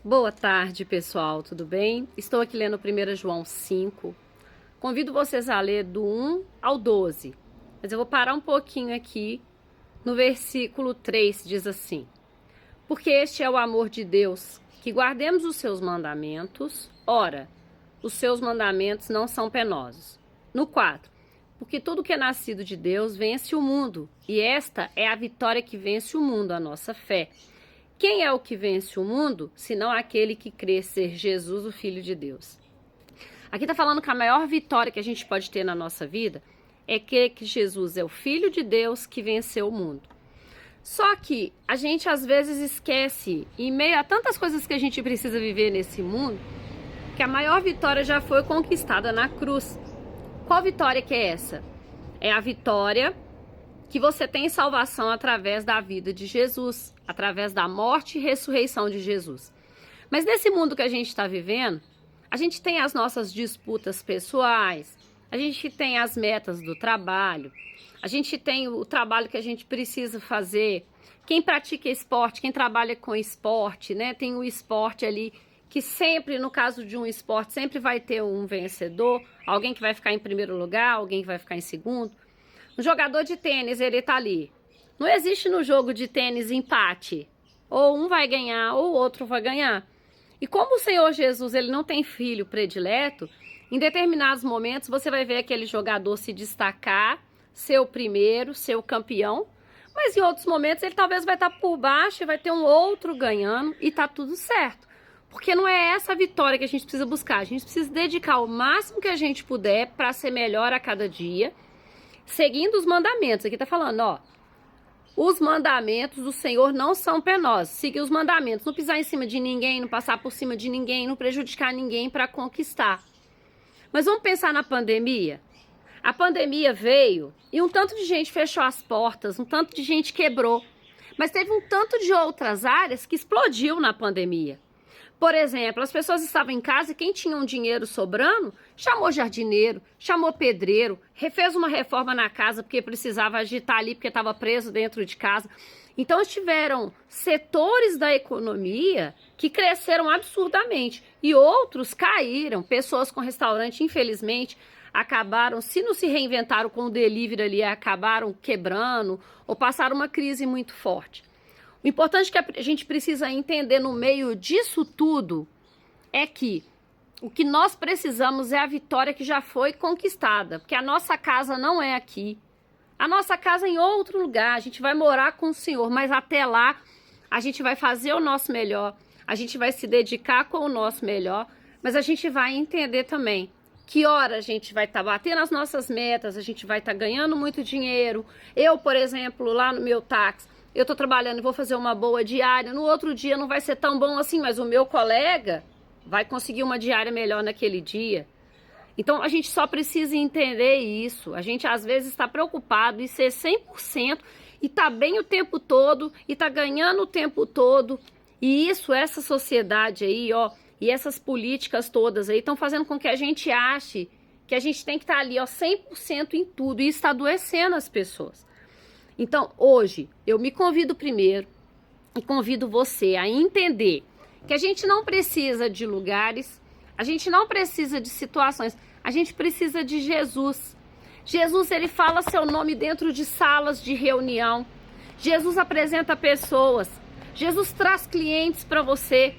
Boa tarde, pessoal, tudo bem? Estou aqui lendo 1 João 5. Convido vocês a ler do 1 ao 12, mas eu vou parar um pouquinho aqui no versículo 3, diz assim: Porque este é o amor de Deus, que guardemos os seus mandamentos. Ora, os seus mandamentos não são penosos. No 4, porque tudo que é nascido de Deus vence o mundo, e esta é a vitória que vence o mundo, a nossa fé. Quem é o que vence o mundo, senão aquele que crê ser Jesus, o Filho de Deus? Aqui está falando que a maior vitória que a gente pode ter na nossa vida é que Jesus é o Filho de Deus que venceu o mundo. Só que a gente às vezes esquece, em meio a tantas coisas que a gente precisa viver nesse mundo, que a maior vitória já foi conquistada na cruz. Qual vitória que é essa? É a vitória que você tem salvação através da vida de Jesus, através da morte e ressurreição de Jesus. Mas nesse mundo que a gente está vivendo, a gente tem as nossas disputas pessoais, a gente tem as metas do trabalho, a gente tem o trabalho que a gente precisa fazer. Quem pratica esporte, quem trabalha com esporte, né? Tem o esporte ali que sempre, no caso de um esporte, sempre vai ter um vencedor, alguém que vai ficar em primeiro lugar, alguém que vai ficar em segundo. Um jogador de tênis, ele tá ali. Não existe no jogo de tênis empate. Ou um vai ganhar, ou o outro vai ganhar. E como o Senhor Jesus, ele não tem filho predileto, em determinados momentos você vai ver aquele jogador se destacar, ser o primeiro, ser o campeão, mas em outros momentos ele talvez vai estar por baixo e vai ter um outro ganhando e tá tudo certo. Porque não é essa a vitória que a gente precisa buscar. A gente precisa dedicar o máximo que a gente puder para ser melhor a cada dia, seguindo os mandamentos. Aqui tá falando, ó, os mandamentos do Senhor não são penosos. Seguir os mandamentos, não pisar em cima de ninguém, não passar por cima de ninguém, não prejudicar ninguém para conquistar. Mas vamos pensar na pandemia? A pandemia veio e um tanto de gente fechou as portas, um tanto de gente quebrou. Mas teve um tanto de outras áreas que explodiu na pandemia. Por exemplo, as pessoas estavam em casa e quem tinha um dinheiro sobrando, chamou jardineiro, chamou pedreiro, fez uma reforma na casa porque precisava agitar ali, porque estava preso dentro de casa. Então, tiveram setores da economia que cresceram absurdamente e outros caíram. Pessoas com restaurante, infelizmente, acabaram, se não se reinventaram com o delivery ali, acabaram quebrando ou passaram uma crise muito forte. O importante que a gente precisa entender no meio disso tudo é que o que nós precisamos é a vitória que já foi conquistada, porque a nossa casa não é aqui, a nossa casa é em outro lugar, a gente vai morar com o Senhor, mas até lá a gente vai fazer o nosso melhor, a gente vai se dedicar com o nosso melhor, mas a gente vai entender também que hora a gente vai estar batendo as nossas metas, a gente vai estar ganhando muito dinheiro. Eu, por exemplo, lá no meu táxi, eu tô trabalhando e vou fazer uma boa diária, no outro dia não vai ser tão bom assim, mas o meu colega vai conseguir uma diária melhor naquele dia. Então a gente só precisa entender isso. A gente às vezes está preocupado em ser 100% e tá bem o tempo todo e tá ganhando o tempo todo. E isso, essa sociedade aí, ó, e essas políticas todas aí estão fazendo com que a gente ache que a gente tem que estar ali, ó, 100% em tudo, e isso está adoecendo as pessoas. Então, hoje, eu me convido primeiro e convido você a entender que a gente não precisa de lugares, a gente não precisa de situações, a gente precisa de Jesus. Jesus, ele fala seu nome dentro de salas de reunião. Jesus apresenta pessoas. Jesus traz clientes para você.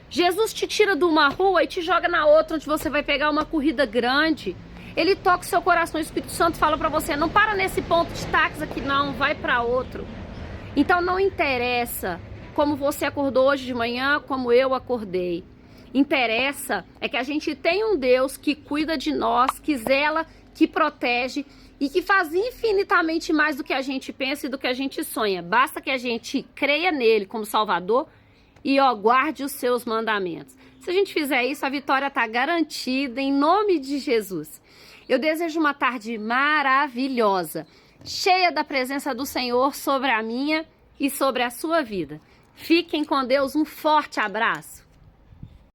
Jesus te tira de uma rua e te joga na outra, onde você vai pegar uma corrida grande. Ele toca o seu coração, o Espírito Santo fala para você, não para nesse ponto de táxi aqui não, vai para outro. Então não interessa como você acordou hoje de manhã, como eu acordei. Interessa é que a gente tem um Deus que cuida de nós, que zela, que protege e que faz infinitamente mais do que a gente pensa e do que a gente sonha. Basta que a gente creia nele como Salvador e ó, guarde os seus mandamentos. Se a gente fizer isso, a vitória está garantida em nome de Jesus. Eu desejo uma tarde maravilhosa, cheia da presença do Senhor sobre a minha e sobre a sua vida. Fiquem com Deus, um forte abraço.